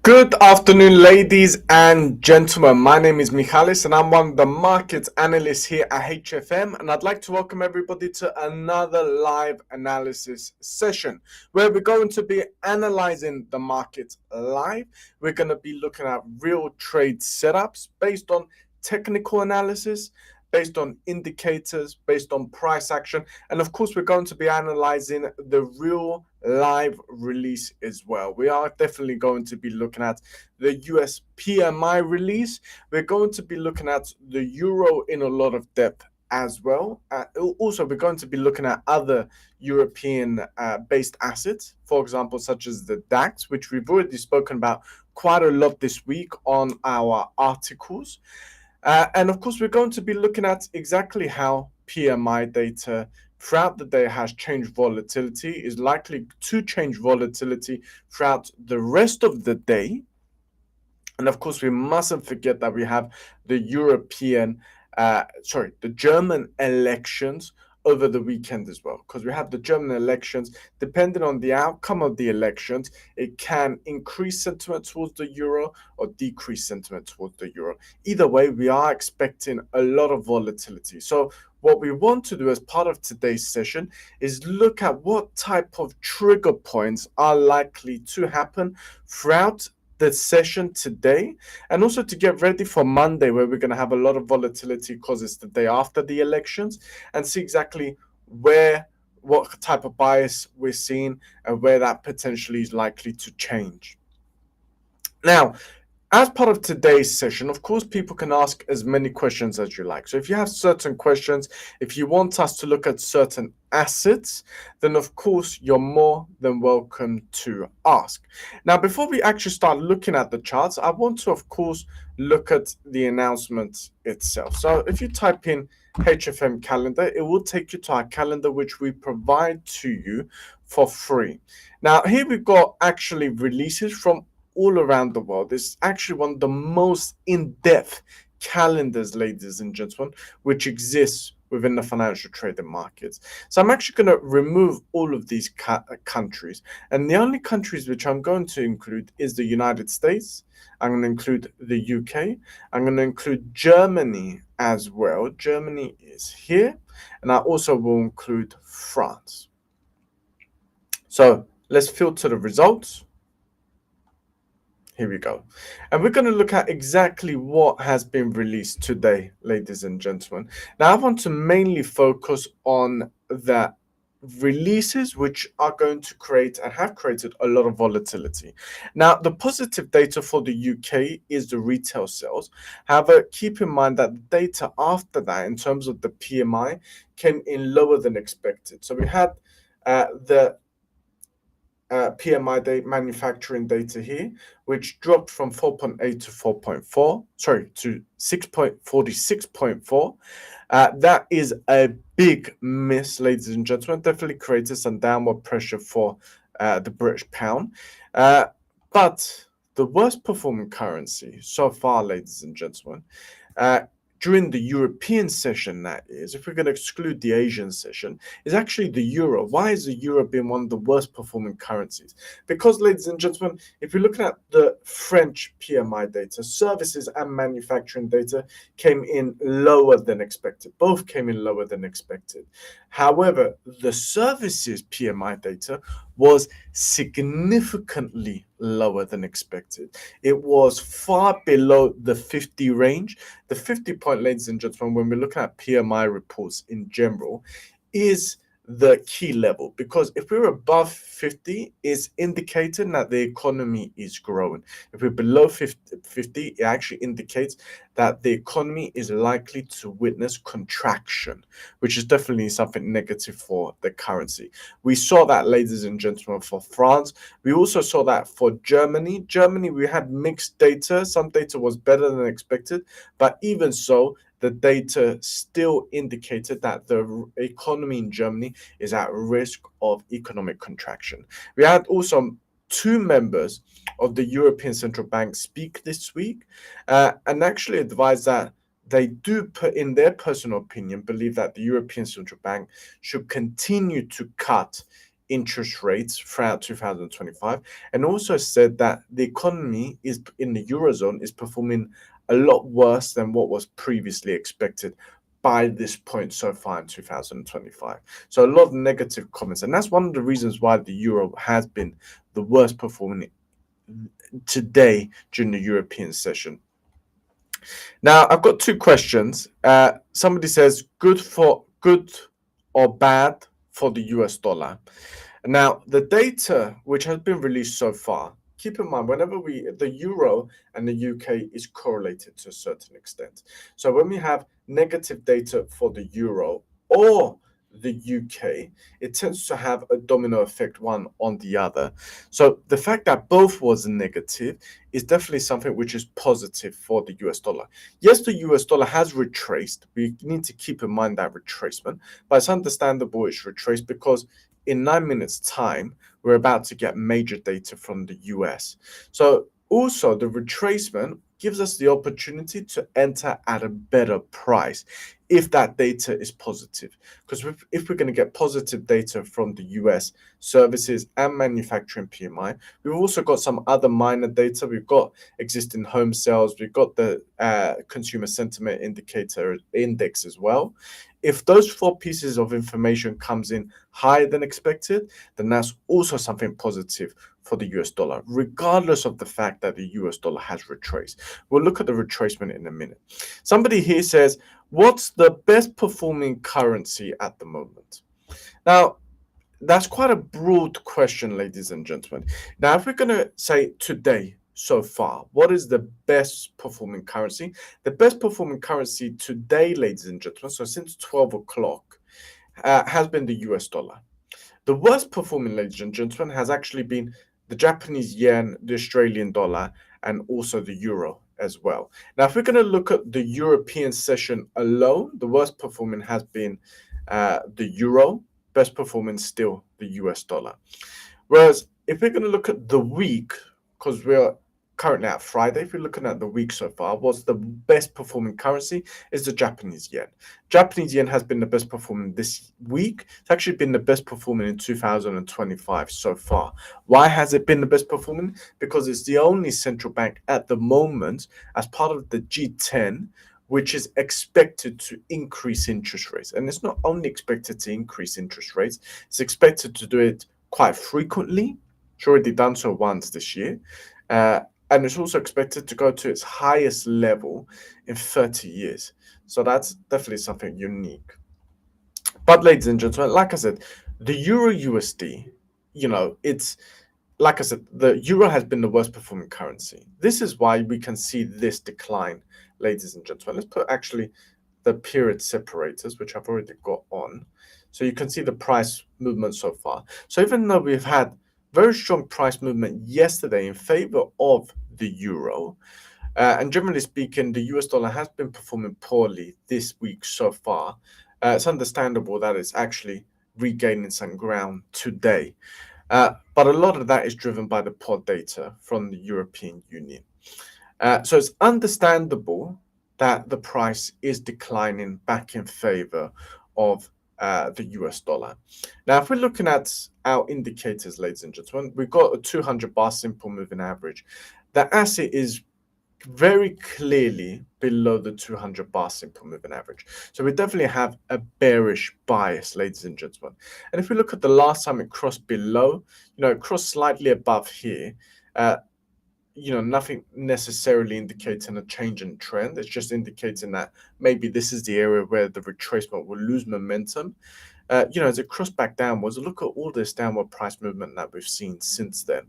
Good afternoon, ladies and gentlemen. My name is Michalis, and I'm one of the market analysts here at HFM. And I'd like to welcome everybody to another live analysis session where we're going to be analyzing the market live. We're going to be looking at real trade setups based on technical analysis, based on indicators, based on price action. And of course, we're going to be analyzing the real live release as well. We are definitely going to be looking at the US PMI release. We're going to be looking at the euro in a lot of depth as well. Also, we're going to be looking at other European based assets, for example, such as the DAX, which we've already spoken about quite a lot this week on our articles. And of course, we're going to be looking at exactly how PMI data throughout the day has changed volatility, is likely to change volatility throughout the rest of the day. And of course, we mustn't forget that we have the the German elections over the weekend as well, because we have the German elections. Depending on the outcome of the elections, it can increase sentiment towards the euro or decrease sentiment towards the euro. Either way, we are expecting a lot of volatility. So what we want to do as part of today's session is look at what type of trigger points are likely to happen throughout the session today, and also to get ready for Monday, where we're going to have a lot of volatility because it's the day after the elections, and see exactly what type of bias we're seeing and where that potentially is likely to change. Now, as part of today's session, of course, people can ask as many questions as you like. So if you have certain questions, if you want us to look at certain assets, then of course, you're more than welcome to ask. Now, before we actually start looking at the charts, I want to, of course, look at the announcement itself. So if you type in HFM calendar, it will take you to our calendar, which we provide to you for free. Now, here we've got actually releases from all around the world. It's actually one of the most in-depth calendars, ladies and gentlemen, which exists within the financial trading markets. So I'm actually going to remove all of these countries. And the only countries which I'm going to include is the United States. I'm going to include the UK. I'm going to include Germany as well. Germany is here. And I also will include France. So let's filter the results. Here we go. And we're going to look at exactly what has been released today, ladies and gentlemen. Now, I want to mainly focus on the releases which are going to create and have created a lot of volatility. Now, the positive data for the UK is the retail sales. However, keep in mind that the data after that, in terms of the PMI, came in lower than expected. So we had the PMI manufacturing data here, which dropped from 4.8 to 4.4, to 6.46.4. That is a big miss, ladies and gentlemen. Definitely created some downward pressure for the British pound. But the worst performing currency so far, ladies and gentlemen, during the European session, that is, if we're going to exclude the Asian session, is actually the euro. Why is the euro being one of the worst performing currencies? Because, ladies and gentlemen, if you're looking at the French PMI data, services and manufacturing data came in lower than expected. Both came in lower than expected. However, the services PMI data was significantly lower than expected. It was far below the 50 range. The 50 point, ladies and gentlemen, when we're looking at PMI reports in general, is the key level, because if we're above 50, it's indicating that the economy is growing. If we're below 50, it actually indicates that the economy is likely to witness contraction, which is definitely something negative for the currency. We saw that, ladies and gentlemen, for France. We also saw that for Germany. Germany, we had mixed data. Some data was better than expected, but even so, the data still indicated that the economy in Germany is at risk of economic contraction. We had also two members of the European Central Bank speak this week and actually advise that they do, put in their personal opinion, believe that the European Central Bank should continue to cut interest rates throughout 2025, and also said that the economy is in the Eurozone is performing a lot worse than what was previously expected by this point so far in 2025. So a lot of negative comments, and that's one of the reasons why the euro has been the worst performing today during the European session. Now, I've got two questions. Somebody says, good or bad for the US dollar. Now, the data which has been released so far, keep in mind, whenever the euro and the UK is correlated to a certain extent. So when we have negative data for the euro or the UK, it tends to have a domino effect one on the other. So the fact that both was negative is definitely something which is positive for the US dollar. Yes, the US dollar has retraced. We need to keep in mind that retracement, but it's understandable it's retraced because in 9 minutes time, we're about to get major data from the US. So also the retracement gives us the opportunity to enter at a better price if that data is positive. Because if we're going to get positive data from the US services and manufacturing PMI, we've also got some other minor data. We've got existing home sales. We've got the consumer sentiment indicator index as well. If those four pieces of information comes in higher than expected, then that's also something positive for the US dollar, regardless of the fact that the US dollar has retraced. We'll look at the retracement in a minute. Somebody here says, what's the best performing currency at the moment? Now, that's quite a broad question, ladies and gentlemen. Now, if we're going to say today, so far, what is the best performing currency? The best performing currency today, ladies and gentlemen, so since 12 o'clock, has been the US dollar. The worst performing, ladies and gentlemen, has actually been the Japanese yen, the Australian dollar, and also the euro as well. Now, if we're going to look at the European session alone, the worst performing has been the euro, best performing still the US dollar. Whereas if we're going to look at the week, because we're currently at Friday, if you're looking at the week so far, what's the best performing currency is the Japanese yen. Japanese yen has been the best performing this week. It's actually been the best performing in 2025 so far. Why has it been the best performing? Because it's the only central bank at the moment as part of the G10 which is expected to increase interest rates. And it's not only expected to increase interest rates, it's expected to do it quite frequently. It's already done so once this year. And it's also expected to go to its highest level in 30 years. So that's definitely something unique. But ladies and gentlemen, like I said, the Euro USD, it's like I said, the euro has been the worst performing currency. This is why we can see this decline, ladies and gentlemen. Let's put actually the period separators, which I've already got on. So you can see the price movement so far. So even though we've had very strong price movement yesterday in favor of the euro, and generally speaking, the US dollar has been performing poorly this week so far. It's understandable that it's actually regaining some ground today. But a lot of that is driven by the pod data from the European Union. So it's understandable that the price is declining back in favor of the US dollar. Now, if we're looking at our indicators, ladies and gentlemen, we've got a 200 bar simple moving average. The asset is very clearly below the 200 bar simple moving average. So we definitely have a bearish bias, ladies and gentlemen. And if we look at the last time it crossed below, it crossed slightly above here. Nothing necessarily indicating a change in trend. It's just indicating that maybe this is the area where the retracement will lose momentum. As it crossed back downwards, look at all this downward price movement that we've seen since then.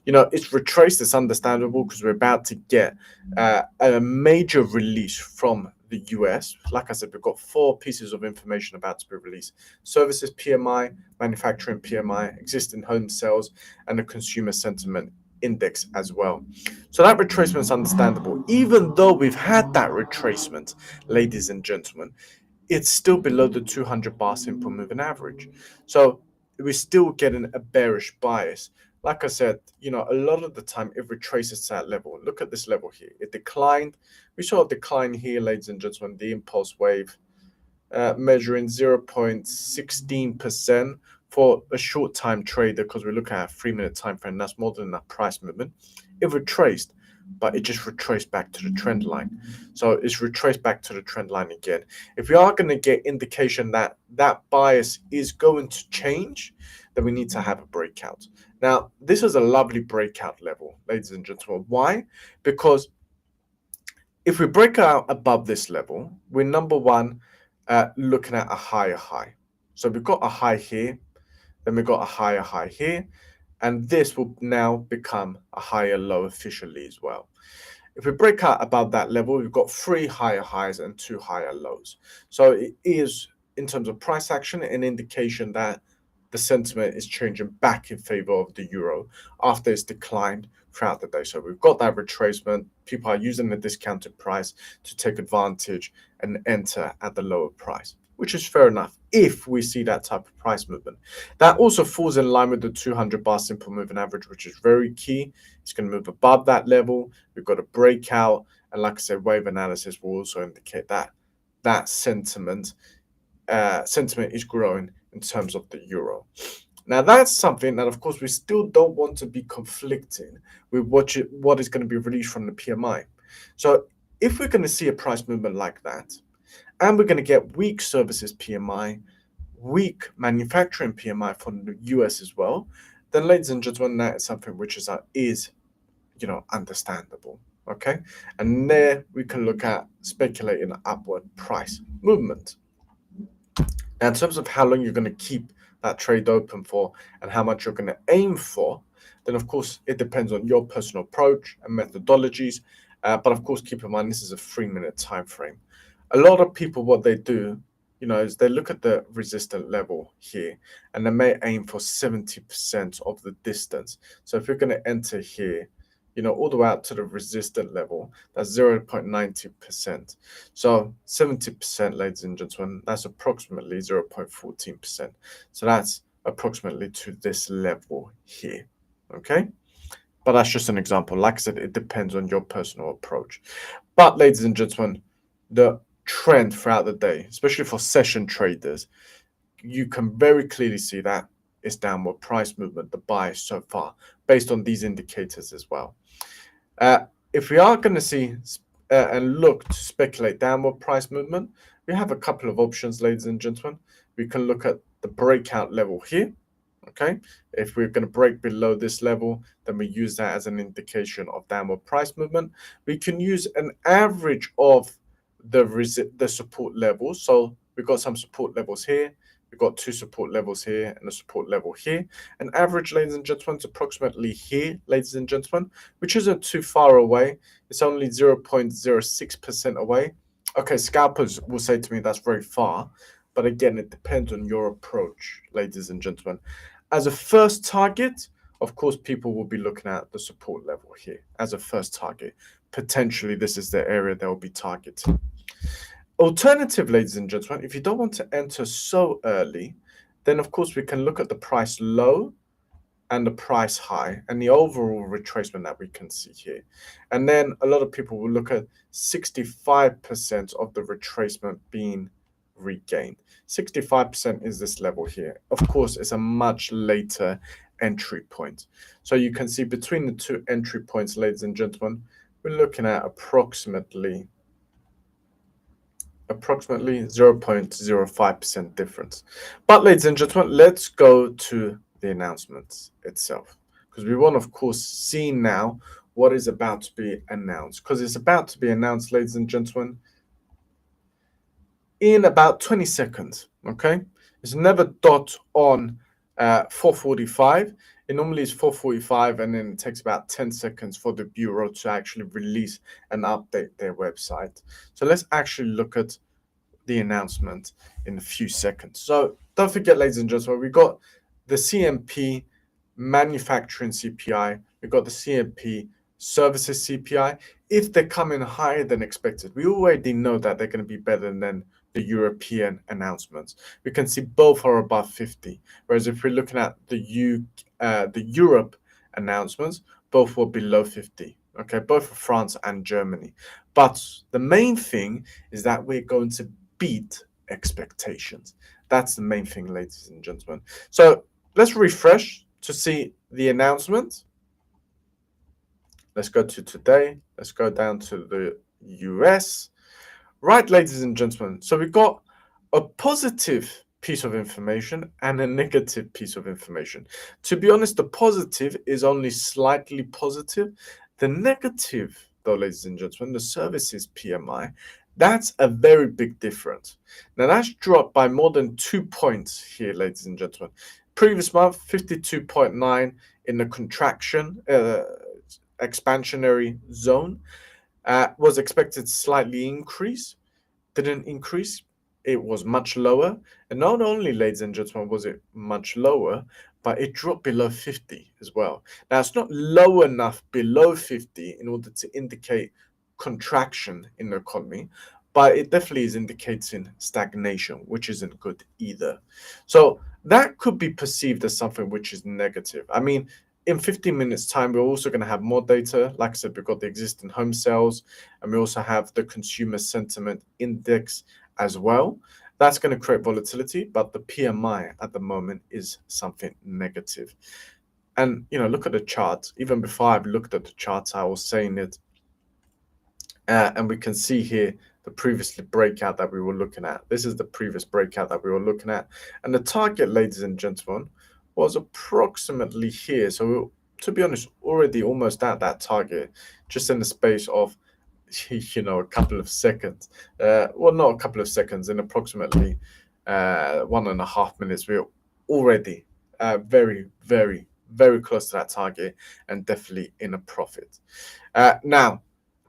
It's retraced. It's understandable because we're about to get a major release from the US. Like I said, we've got 4 pieces of information about to be released: services PMI, manufacturing PMI, existing home sales, and the consumer sentiment index as well. So that retracement is understandable. Even though we've had that retracement, ladies and gentlemen, it's still below the 200 bar simple moving average. So we're still getting a bearish bias. Like I said, a lot of the time it retraces to that level. Look at this level here. It declined. We saw a decline here, ladies and gentlemen, the impulse wave measuring 0.16% for a short time trader, because we're looking at a 3-minute time frame, that's more than enough price movement. It retraced, but it just retraced back to the trend line. So it's retraced back to the trend line again. If we are going to get indication that that bias is going to change, then we need to have a breakout. Now, this is a lovely breakout level, ladies and gentlemen. Why? Because if we break out above this level, we're number one looking at a higher high. So we've got a high here, then we've got a higher high here, and this will now become a higher low officially as well. If we break out above that level, we've got 3 higher highs and 2 higher lows. So it is, in terms of price action, an indication that the sentiment is changing back in favor of the euro after it's declined throughout the day. So we've got that retracement. People are using the discounted price to take advantage and enter at the lower price, which is fair enough if we see that type of price movement. That also falls in line with the 200 bar simple moving average, which is very key. It's going to move above that level. We've got a breakout, and like I said, wave analysis will also indicate that that sentiment is growing in terms of the euro. Now, that's something that, of course, we still don't want to be conflicting with what is going to be released from the PMI. So if we're going to see a price movement like that, and we're going to get weak services PMI, weak manufacturing PMI from the US as well, then, ladies and gentlemen, that is something which is understandable. Okay, and there we can look at speculating upward price movement. Now, in terms of how long you're going to keep that trade open for and how much you're going to aim for, then of course it depends on your personal approach and methodologies. But of course, keep in mind this is a 3-minute time frame. A lot of people, what they do, is they look at the resistance level here, and they may aim for 70% of the distance. So if you're going to enter here, all the way out to the resistant level, that's 0.90%. So 70%, ladies and gentlemen, that's approximately 0.14%. So that's approximately to this level here, okay? But that's just an example. Like I said, it depends on your personal approach. But, ladies and gentlemen, the trend throughout the day, especially for session traders, you can very clearly see that it's downward price movement, the bias so far, based on these indicators as well. If we are going to see and look to speculate downward price movement, we have a couple of options, ladies and gentlemen. We can look at the breakout level here. Okay, if we're going to break below this level, then we use that as an indication of downward price movement. We can use an average of the support levels. So we've got some support levels here. We've got 2 support levels here and a support level here. An average, ladies and gentlemen, is approximately here, ladies and gentlemen, which isn't too far away. It's only 0.06% away. Okay, scalpers will say to me that's very far. But again, it depends on your approach, ladies and gentlemen. As a first target, of course, people will be looking at the support level here as a first target. Potentially, this is the area they'll be targeting. Alternative, ladies and gentlemen, if you don't want to enter so early, then of course we can look at the price low and the price high and the overall retracement that we can see here. And then a lot of people will look at 65% of the retracement being regained. 65% is this level here. Of course, it's a much later entry point. So you can see between the 2 entry points, ladies and gentlemen, we're looking at approximately 0.05% difference. But, ladies and gentlemen, let's go to the announcements itself, because we want, of course, see now what is about to be announced, because it's about to be announced, ladies and gentlemen, in about 20 seconds. Okay, it's never dot on 4:45. It normally is 4:45, and then it takes about 10 seconds for the bureau to actually release and update their website. So let's actually look at the announcement in a few seconds. So don't forget, ladies and gentlemen, we got the CMP manufacturing CPI, we got the CMP services CPI. If they come in higher than expected, we already know that they're going to be better than the European announcements. We can see both are above 50. Whereas if we're looking at the Europe announcements, both were below 50. Okay, both for France and Germany. But the main thing is that we're going to beat expectations. That's the main thing, ladies and gentlemen. So let's refresh to see the announcement. Let's go to today. Let's go down to the US. Right, ladies and gentlemen. So we've got a positive piece of information and a negative piece of information. To be honest, the positive is only slightly positive. The negative, though, ladies and gentlemen, the services PMI, that's a very big difference. Now, that's dropped by more than 2 points here, ladies and gentlemen. Previous month, 52.9 in the contraction, expansionary zone, was expected slightly increase, didn't increase. It was much lower. And not only, ladies and gentlemen, was it much lower, but it dropped below 50 as well. Now, it's not low enough below 50 in order to indicate contraction in the economy, but it definitely is indicating stagnation, which isn't good either. So that could be perceived as something which is negative. I mean, in 15 minutes time, we're also going to have more data. Like I said, we've got the existing home sales, and we also have the consumer sentiment index as well. That's going to create volatility, but the PMI at the moment is something negative. And, look at the chart. Even before I've looked at the charts, I was saying it. And we can see here the previous breakout that we were looking at. This is the previous breakout that we were looking at. And the target, ladies and gentlemen, was approximately here. So to be honest, already almost at that target, just in the space of, a couple of seconds. Well, not a couple of seconds, in approximately 1.5 minutes, we're already very, very, very close to that target and definitely in a profit. Now,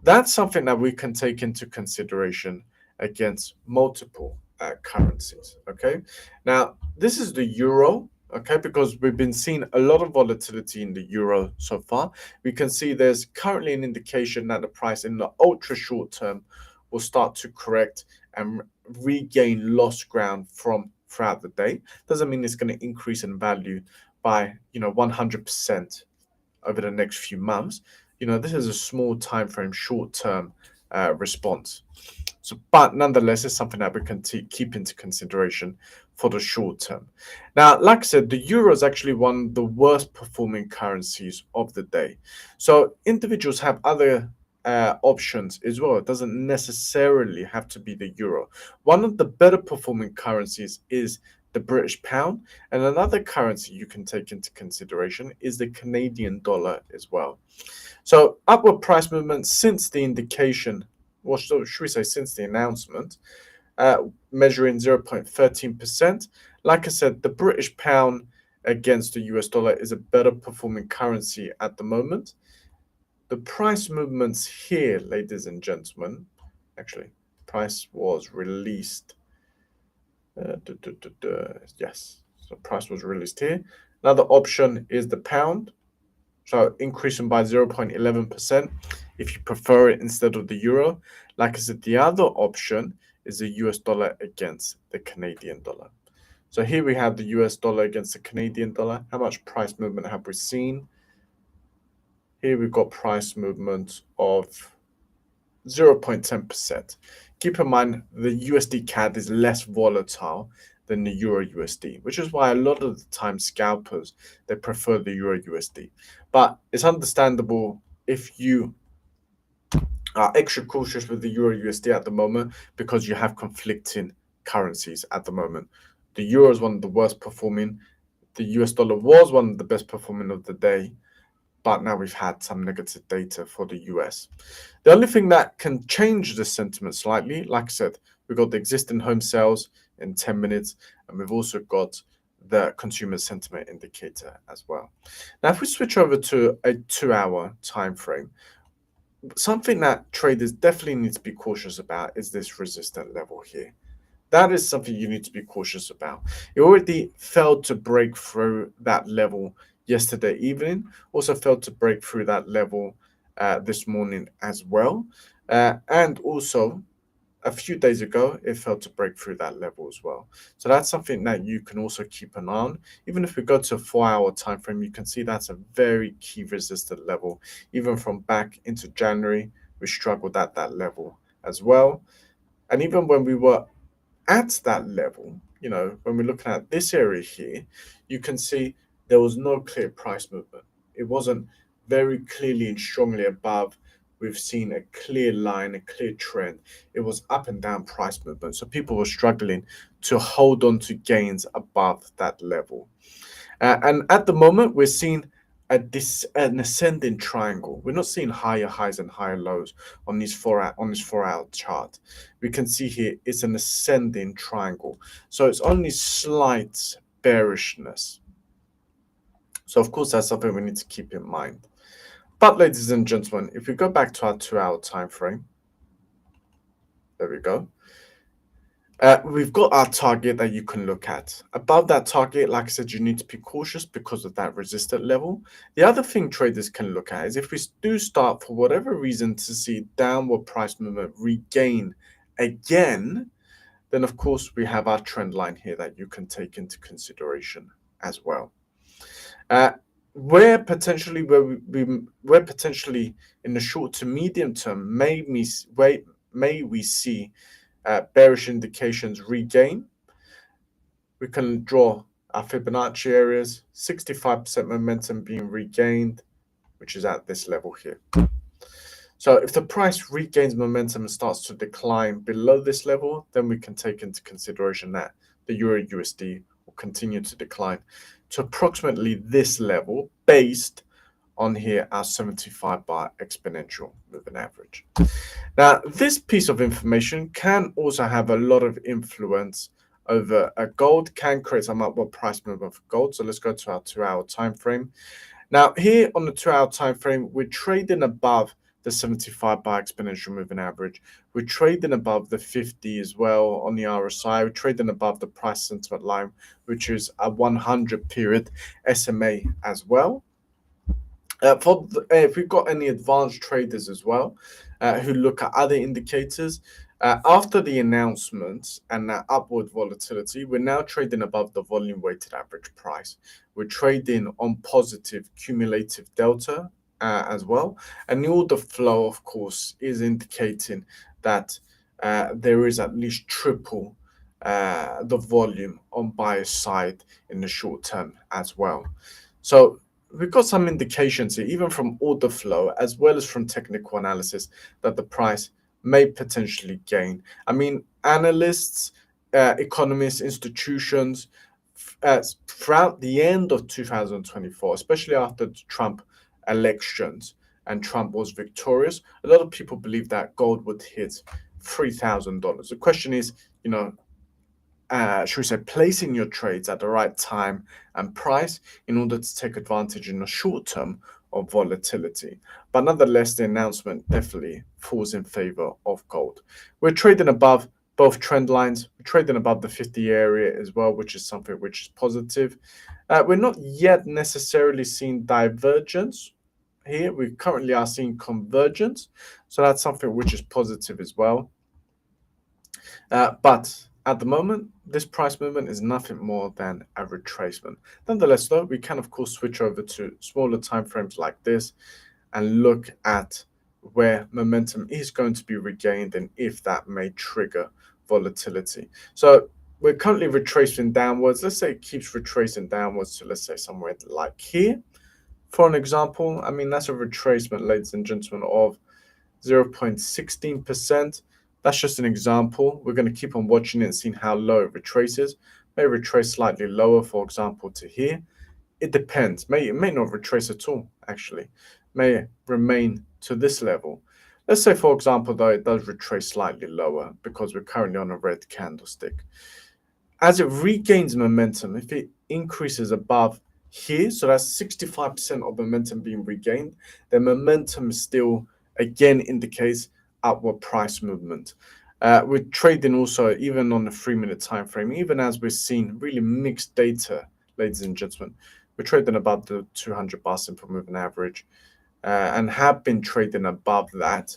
that's something that we can take into consideration against multiple currencies. Okay. Now, this is the euro. Okay, because we've been seeing a lot of volatility in the euro so far. We can see there's currently an indication that the price in the ultra short term will start to correct and regain lost ground from throughout the day. Doesn't mean it's going to increase in value by 100% over the next few months. This is a small time frame, short term response. So, but nonetheless, it's something that we can keep into consideration for the short term. Now, like I said, the euro is actually one of the worst performing currencies of the day. So individuals have other options as well. It doesn't necessarily have to be the euro. One of the better performing currencies is the British pound, and another currency you can take into consideration is the Canadian dollar as well. So upward price movement since the indication, or should we say since the announcement, measuring 0.13%. Like I said, the British pound against the US dollar is a better performing currency at the moment. The price movements here, ladies and gentlemen, actually, price was released. Yes, so price was released here. Another option is the pound. So increasing by 0.11% if you prefer it instead of the euro. Like I said, the other option is the US dollar against the Canadian dollar. So here we have the US dollar against the Canadian dollar. How much price movement have we seen? Here we've got price movement of 0.10%. Keep in mind the USD CAD is less volatile than the Euro USD, which is why a lot of the time scalpers, they prefer the Euro USD. But it's understandable if you are extra cautious with the Euro USD at the moment because you have conflicting currencies at the moment. The Euro is one of the worst performing. The US dollar was one of the best performing of the day, but now we've had some negative data for the US. The only thing that can change the sentiment slightly, like I said, we've got the existing home sales in 10 minutes, and we've also got the consumer sentiment indicator as well. Now, if we switch over to a 2-hour time frame, something that traders definitely need to be cautious about is this resistant level here. That is something you need to be cautious about. It already failed to break through that level yesterday evening, also failed to break through that level this morning as well. And also, a few days ago, it failed to break through that level as well. So that's something that you can also keep an eye on. Even if we go to a 4-hour time frame, you can see that's a very key resistant level. Even from back into January, we struggled at that level as well. And even when we were at that level, when we're looking at this area here, you can see there was no clear price movement. It wasn't very clearly and strongly above. We've seen a clear line, a clear trend. It was up and down price movement. So people were struggling to hold on to gains above that level. And at the moment, we're seeing an ascending triangle. We're not seeing higher highs and higher lows on this 4-hour chart. We can see here it's an ascending triangle. So it's only slight bearishness. So of course, that's something we need to keep in mind. But ladies and gentlemen, if we go back to our 2-hour time frame, there we go. We've got our target that you can look at. Above that target, like I said, you need to be cautious because of that resistant level. The other thing traders can look at is if we do start, for whatever reason, to see downward price movement regain again, then of course we have our trend line here that you can take into consideration as well. Where potentially in the short to medium term may we see bearish indications regain, we can draw our Fibonacci areas, 65% momentum being regained, which is at this level here. So if the price regains momentum and starts to decline below this level, then we can take into consideration that the Euro USD will continue to decline to approximately this level based on here our 75 bar exponential moving average. Now, this piece of information can also have a lot of influence over gold, can create some upward price movement for gold. So let's go to our 2-hour time frame. Now, here on the 2-hour time frame, we're trading above the 75 bar exponential moving average. We're trading above the 50 as well on the RSI. We're trading above the price sentiment line, which is a 100 period SMA as well. If we've got any advanced traders as well who look at other indicators, after the announcements and that upward volatility, we're now trading above the volume weighted average price. We're trading on positive cumulative delta as well. And the order flow, of course, is indicating that there is at least triple the volume on buyer's side in the short term as well. So we've got some indications here, even from order flow as well as from technical analysis, that the price may potentially gain. I mean, analysts, economists, institutions, throughout the end of 2024, especially after the Trump elections and Trump was victorious, a lot of people believe that gold would hit $3,000. The question is, should we say, placing your trades at the right time and price in order to take advantage in the short term of volatility. But nonetheless, the announcement definitely falls in favor of gold. We're trading above both trend lines. We're trading above the 50 area as well, which is something which is positive. We're not yet necessarily seeing divergence here. We currently are seeing convergence. So that's something which is positive as well. But at the moment, this price movement is nothing more than a retracement. Nonetheless, though, we can, of course, switch over to smaller timeframes like this and look at where momentum is going to be regained and if that may trigger volatility. So we're currently retracing downwards. Let's say it keeps retracing downwards to, let's say, somewhere like here. For an example, I mean, that's a retracement, ladies and gentlemen, of 0.16%. That's just an example. We're going to keep on watching it and seeing how low it retraces. May retrace slightly lower, for example, to here. It depends. It may not retrace at all, actually. May remain to this level. Let's say, for example, though, it does retrace slightly lower because we're currently on a red candlestick. As it regains momentum, if it increases above here, so that's 65% of momentum being regained, then momentum still, again, indicates upward price movement. We're trading also even on the 3-minute time frame, even as we're seeing really mixed data, ladies and gentlemen. We're trading above the 200 bar simple moving average and have been trading above that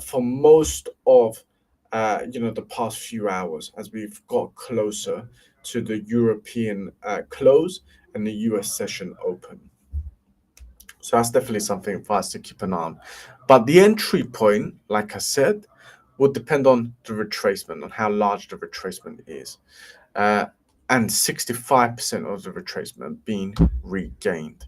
for most of the past few hours as we've got closer to the European close and the US session open. So that's definitely something for us to keep an eye on. But the entry point, like I said, will depend on the retracement, on how large the retracement is. and 65% of the retracement being regained.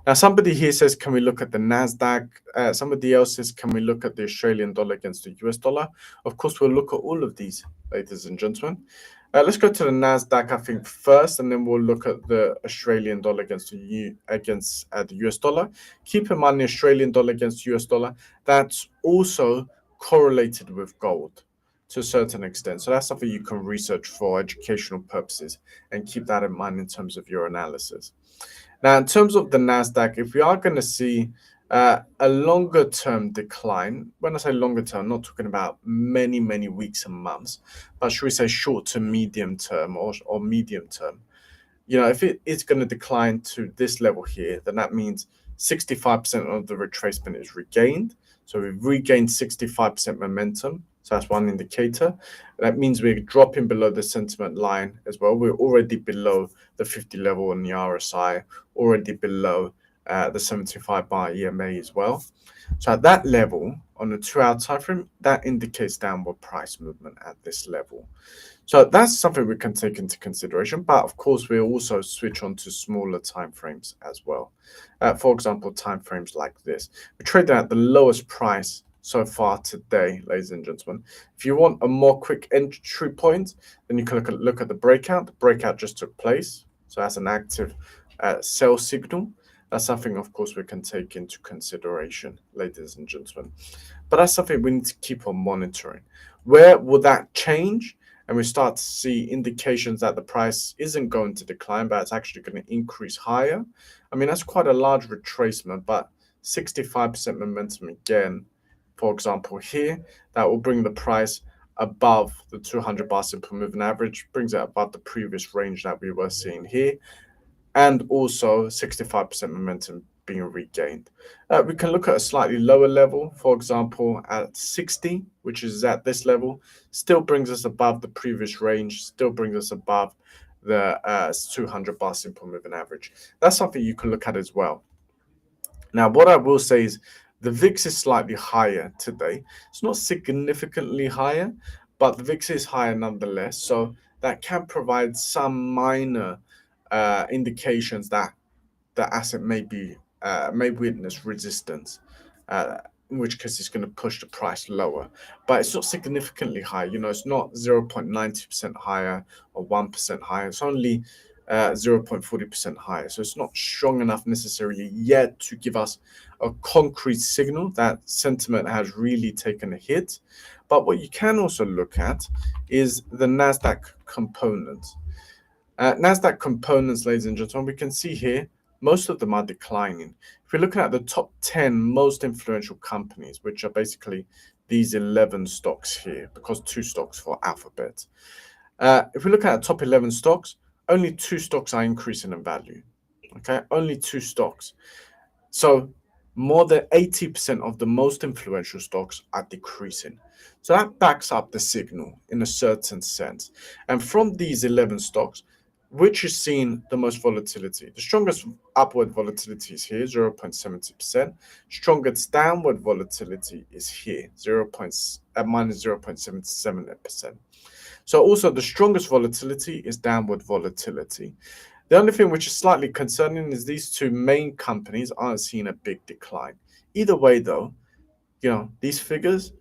Now, somebody here says, can we look at the NASDAQ? Somebody else says, can we look at the Australian dollar against the US dollar? Of course, we'll look at all of these, ladies and gentlemen. Let's go to the NASDAQ, I think, first, and then we'll look at the Australian dollar against the US dollar. Keep in mind the Australian dollar against US dollar, that's also correlated with gold to a certain extent. So that's something you can research for educational purposes and keep that in mind in terms of your analysis. Now, in terms of the NASDAQ, if we are going to see a longer term decline, when I say longer term, I'm not talking about many, many weeks and months, but should we say short to medium term or medium term? If it is going to decline to this level here, then that means 65% of the retracement is regained. So we've regained 65% momentum. So that's one indicator. That means we're dropping below the sentiment line as well. We're already below the 50 level on the RSI, already below the 75 bar EMA as well. So at that level, on the 2-hour time frame, that indicates downward price movement at this level. So that's something we can take into consideration. But of course, we also switch on to smaller time frames as well. For example, time frames like this. We're trading at the lowest price so far today, ladies and gentlemen. If you want a more quick entry point, then you can look at the breakout. The breakout just took place. So that's an active sell signal. That's something, of course, we can take into consideration, ladies and gentlemen. But that's something we need to keep on monitoring. Where will that change? And we start to see indications that the price isn't going to decline, but it's actually going to increase higher. I mean, that's quite a large retracement, but 65% momentum again, for example, here, that will bring the price above the 200 bar simple moving average, brings it above the previous range that we were seeing here, and also 65% momentum being regained. We can look at a slightly lower level, for example, at 60, which is at this level, still brings us above the previous range, still brings us above the 200 bar simple moving average. That's something you can look at as well. Now, what I will say is the VIX is slightly higher today. It's not significantly higher, but the VIX is higher nonetheless. So that can provide some minor indications that the asset may witness resistance, in which case it's going to push the price lower. But it's not significantly high. It's not 0.90% higher or 1% higher. It's only 0.40% higher. So it's not strong enough necessarily yet to give us a concrete signal that sentiment has really taken a hit. But what you can also look at is the NASDAQ components. NASDAQ components, ladies and gentlemen, we can see here, most of them are declining. If we're looking at the top 10 most influential companies, which are basically these 11 stocks here, because 2 stocks for Alphabet. If we look at the top 11 stocks, only 2 stocks are increasing in value. Okay, only 2 stocks. So more than 80% of the most influential stocks are decreasing. So that backs up the signal in a certain sense. And from these 11 stocks, which is seeing the most volatility? The strongest upward volatility is here, 0.70%. Strongest downward volatility is here, minus 0.77%. So also the strongest volatility is downward volatility. The only thing which is slightly concerning is these 2 main companies aren't seeing a big decline. Either way, though, these figures,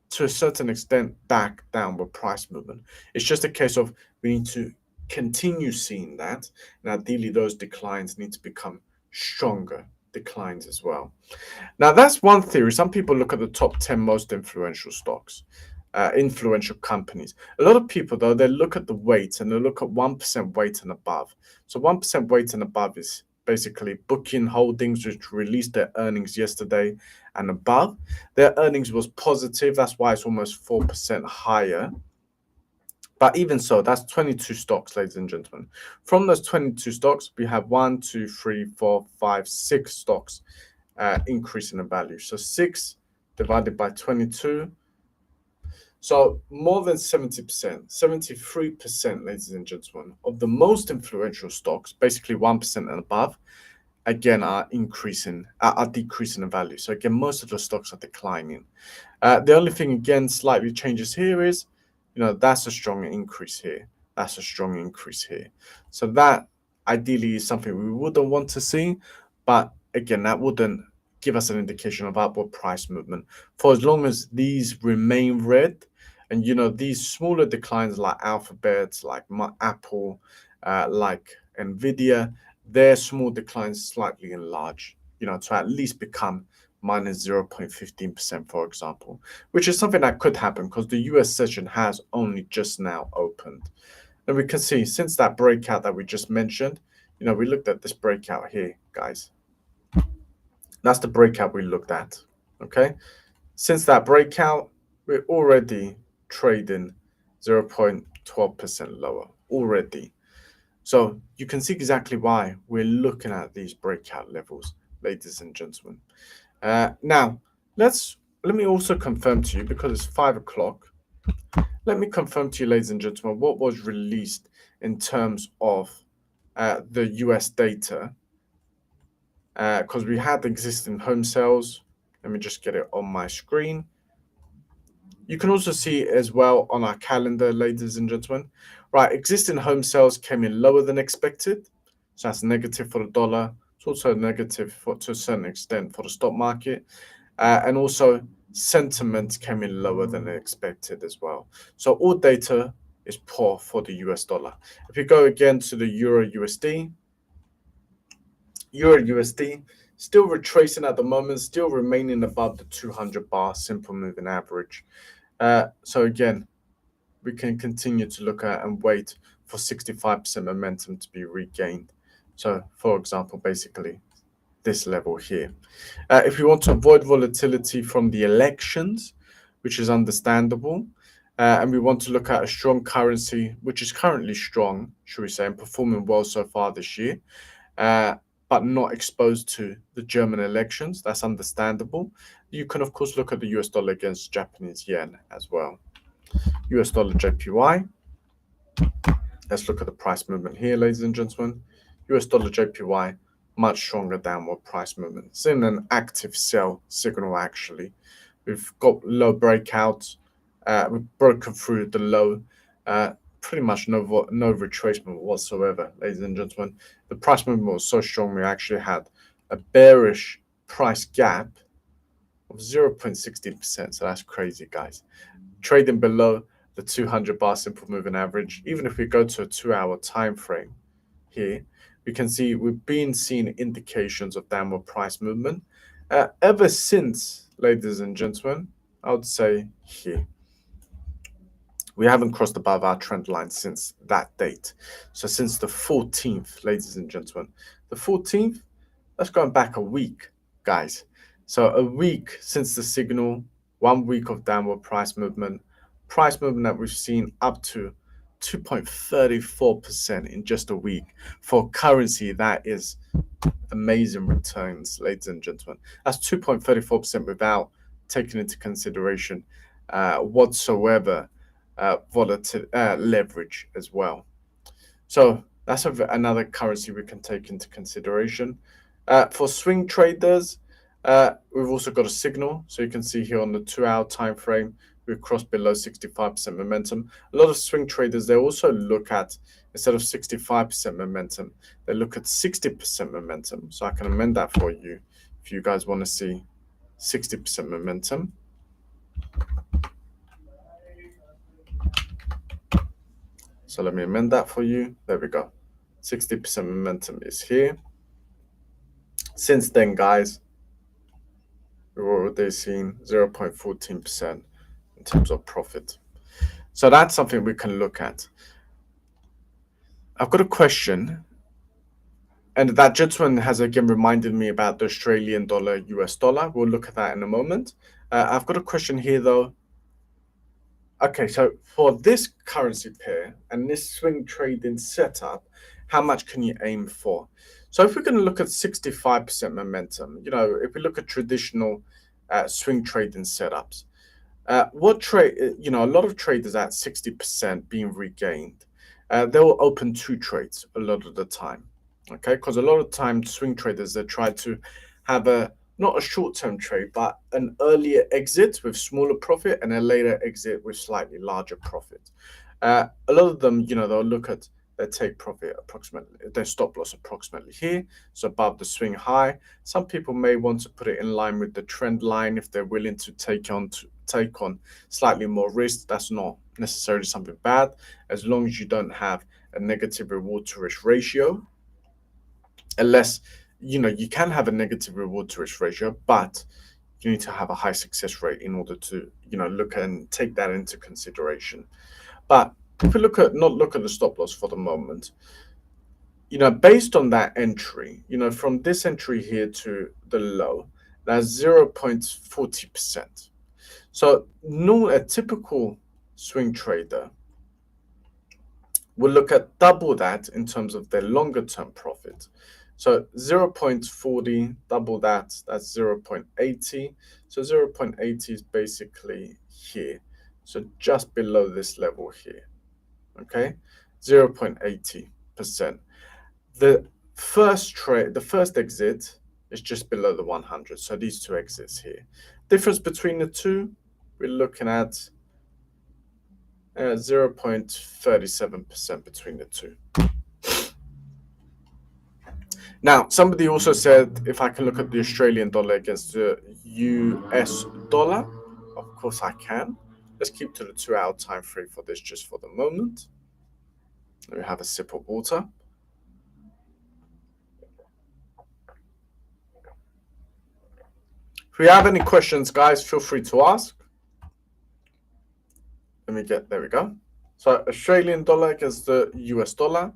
to a certain extent, back downward price movement. It's just a case of we need to continue seeing that, and ideally those declines need to become stronger declines as well. Now, that's one theory. Some people look at the top 10 most influential stocks. Influential companies. A lot of people, though, they look at the weight and they look at 1% weight and above. So 1% weight and above is basically booking holdings which released their earnings yesterday and above. Their earnings was positive. That's why it's almost 4% higher. But even so, that's 22 stocks, ladies and gentlemen. From those 22 stocks, we have 1, 2, 3, 4, 5, 6 stocks increasing in value. So 6 divided by 22. So more than 70%, 73%, ladies and gentlemen, of the most influential stocks, basically 1% and above, again, are decreasing in value. So again, most of the stocks are declining. The only thing, again, slightly changes here is, that's a strong increase here. That's a strong increase here. So that ideally is something we wouldn't want to see, but again, that wouldn't give us an indication of upward price movement. For as long as these remain red, and these smaller declines like Alphabet, like Apple, like Nvidia, their small declines slightly enlarge, to at least become minus 0.15%, for example, which is something that could happen because the US session has only just now opened. And we can see since that breakout that we just mentioned, we looked at this breakout here, guys. That's the breakout we looked at, okay? Since that breakout, we're already trading 0.12% lower already. So you can see exactly why we're looking at these breakout levels, ladies and gentlemen. Now, let me also confirm to you, because it's 5 o'clock, let me confirm to you, ladies and gentlemen, what was released in terms of the US data, because we had existing home sales. Let me just get it on my screen. You can also see it as well on our calendar, ladies and gentlemen. Right, existing home sales came in lower than expected. So that's negative for the dollar. It's also negative to a certain extent for the stock market. And also sentiment came in lower than expected as well. So all data is poor for the US dollar. If you go again to the Euro USD, still retracing at the moment, still remaining above the 200 bar simple moving average. So again, we can continue to look at and wait for 65% momentum to be regained. So for example, basically this level here. If you want to avoid volatility from the elections, which is understandable, and we want to look at a strong currency, which is currently strong, should we say, and performing well so far this year, but not exposed to the German elections, that's understandable. You can, of course, look at the US dollar against Japanese yen as well. US dollar JPY. Let's look at the price movement here, ladies and gentlemen. US dollar JPY, much stronger downward price movement. It's in an active sell signal, actually. We've got low breakouts. We've broken through the low. Pretty much no retracement whatsoever, ladies and gentlemen. The price movement was so strong, we actually had a bearish price gap of 0.16%. So that's crazy, guys. Trading below the 200 bar simple moving average. Even if we go to a 2-hour time frame here, we can see we've been seeing indications of downward price movement ever since, ladies and gentlemen, I would say here. We haven't crossed above our trend line since that date. So since the 14th, ladies and gentlemen, the 14th, that's going back a week, guys. So a week since the signal, 1 week of downward price movement that we've seen up to 2.34% in just a week for currency. That is amazing returns, ladies and gentlemen. That's 2.34% without taking into consideration whatsoever volatile leverage as well. So that's another currency we can take into consideration. For swing traders, we've also got a signal. So you can see here on the 2-hour time frame, we've crossed below 65% momentum. A lot of swing traders, they also look at, instead of 65% momentum, they look at 60% momentum. So I can amend that for you if you guys want to see 60% momentum. So let me amend that for you. There we go. 60% momentum is here. Since then, guys, we've already seen 0.14% in terms of profit. So that's something we can look at. I've got a question. And that gentleman has again reminded me about the Australian dollar, US dollar. We'll look at that in a moment. I've got a question here, though. Okay, so for this currency pair and this swing trading setup, how much can you aim for? So if we're going to look at 65% momentum, if we look at traditional swing trading setups, a lot of traders at 60% being regained, they will open 2 trades a lot of the time, okay? Because a lot of times swing traders, they try to have not a short-term trade, but an earlier exit with smaller profit and a later exit with slightly larger profit. A lot of them, they'll look at their take profit approximately, their stop loss approximately here, so above the swing high. Some people may want to put it in line with the trend line if they're willing to take on slightly more risk. That's not necessarily something bad, as long as you don't have a negative reward to risk ratio. Unless you can have a negative reward to risk ratio, but you need to have a high success rate in order to look and take that into consideration. But if we not look at the stop loss for the moment, based on that entry, from this entry here to the low, that's 0.40%. So a typical swing trader will look at double that in terms of their longer term profit. So 0.40, double that, that's 0.80. So 0.80 is basically here. So just below this level here. Okay, 0.80%. The first exit is just below the 100. So these two exits here. Difference between the two, we're looking at 0.37% between the two. Now, somebody also said if I can look at the Australian dollar against the US dollar. Of course I can. Let's keep to the 2-hour time frame for this just for the moment. Let me have a sip of water. If we have any questions, guys, feel free to ask. There we go. So Australian dollar against the US dollar.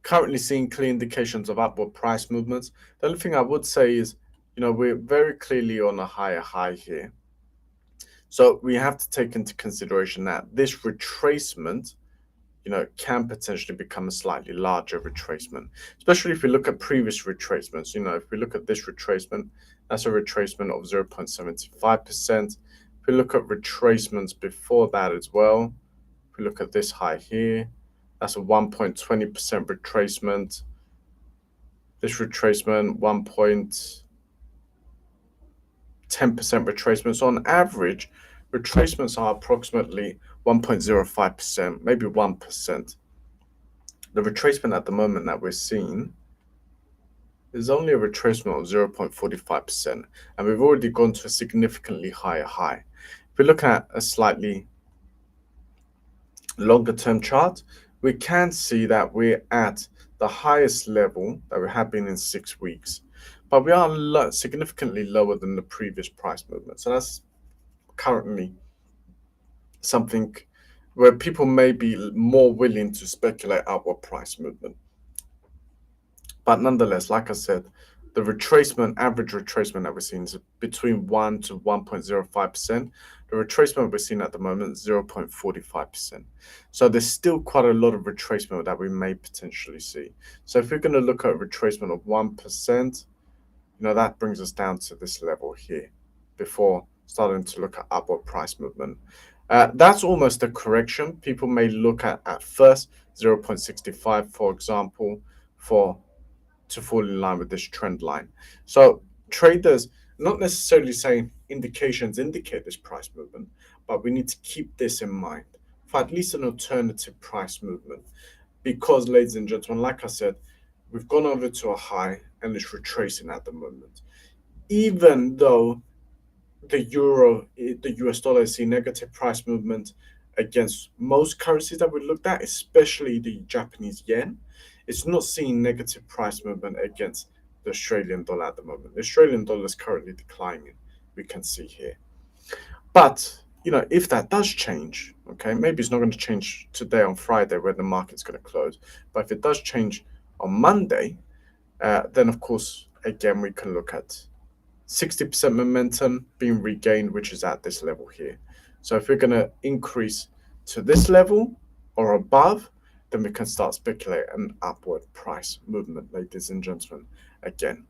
Currently seeing clear indications of upward price movements. The only thing I would say is, we're very clearly on a higher high here. So we have to take into consideration that this retracement, can potentially become a slightly larger retracement, especially if we look at previous retracements. If we look at this retracement, that's a retracement of 0.75%. If we look at retracements before that as well, if we look at this high here, that's a 1.20% retracement. This retracement, 1.10% retracement. So on average, retracements are approximately 1.05%, maybe 1%. The retracement at the moment that we're seeing is only a retracement of 0.45%, and we've already gone to a significantly higher high. If we look at a slightly longer term chart, we can see that we're at the highest level that we have been in 6 weeks, but we are significantly lower than the previous price movement. So that's currently something where people may be more willing to speculate upward price movement. But nonetheless, like I said, the average retracement that we're seeing is between 1 to 1.05%. The retracement we're seeing at the moment is 0.45%. So there's still quite a lot of retracement that we may potentially see. So if we're going to look at a retracement of 1%, that brings us down to this level here before starting to look at upward price movement. That's almost a correction. People may look at first 0.65, for example, to fall in line with this trend line. So traders, not necessarily saying indications indicate this price movement, but we need to keep this in mind for at least an alternative price movement. Because, ladies and gentlemen, like I said, we've gone over to a high and it's retracing at the moment. Even though the US dollar is seeing negative price movement against most currencies that we looked at, especially the Japanese yen, it's not seeing negative price movement against the Australian dollar at the moment. The Australian dollar is currently declining, we can see here. But, if that does change, okay, maybe it's not going to change today on Friday where the market's going to close. But if it does change on Monday, then of course, again, we can look at 60% momentum being regained, which is at this level here. So if we're going to increase to this level or above, then we can start speculating an upward price movement, ladies and gentlemen. Again,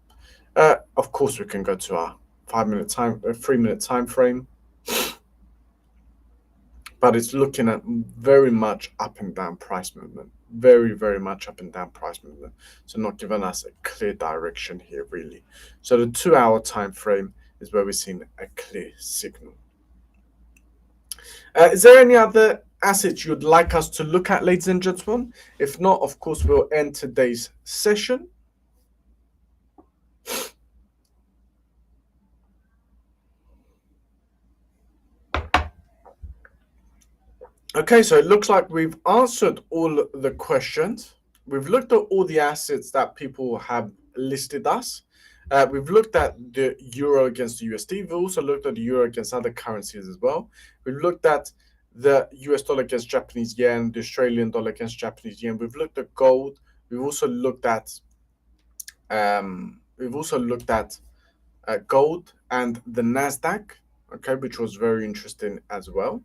of course, we can go to our 3-minute time frame, but it's looking at very much up and down price movement, very, very much up and down price movement. So not giving us a clear direction here, really. So the 2-hour time frame is where we're seeing a clear signal. Is there any other assets you'd like us to look at, ladies and gentlemen? If not, of course, we'll end today's session. Okay, so it looks like we've answered all the questions. We've looked at all the assets that people have listed us. We've looked at the euro against the USD. We've also looked at the euro against other currencies as well. We've looked at the US dollar against Japanese yen, the Australian dollar against Japanese yen. We've looked at gold. We've also looked at gold and the NASDAQ, okay, which was very interesting as well.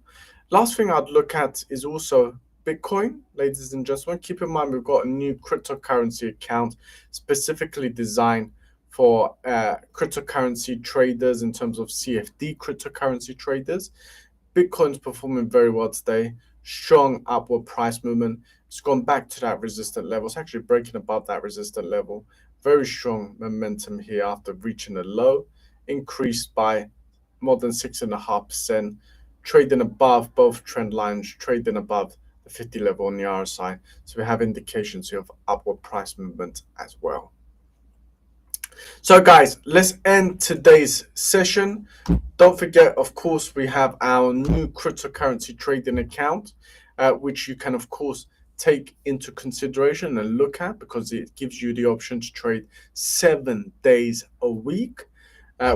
Last thing I'd look at is also Bitcoin, ladies and gentlemen. Keep in mind, we've got a new cryptocurrency account specifically designed for cryptocurrency traders in terms of CFD cryptocurrency traders. Bitcoin's performing very well today. Strong upward price movement. It's gone back to that resistant level. It's actually breaking above that resistant level. Very strong momentum here after reaching a low. Increased by more than 6.5%. Trading above both trend lines, trading above the 50 level on the RSI. So we have indications here of upward price movement as well. So guys, let's end today's session. Don't forget, of course, we have our new cryptocurrency trading account, which you can, of course, take into consideration and look at, because it gives you the option to trade 7 days a week.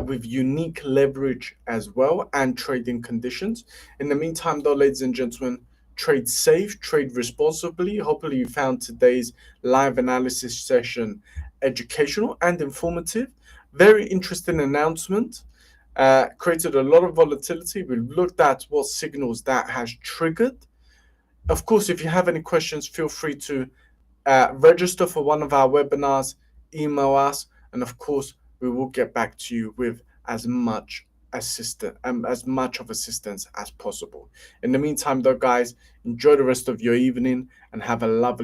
With unique leverage as well and trading conditions. In the meantime, though, ladies and gentlemen, trade safe, trade responsibly. Hopefully you found today's live analysis session educational and informative. Very interesting announcement. Created a lot of volatility. We've looked at what signals that has triggered. Of course, if you have any questions, feel free to register for one of our webinars, email us, and of course, we will get back to you with as much of assistance as possible. In the meantime, though, guys, enjoy the rest of your evening and have a lovely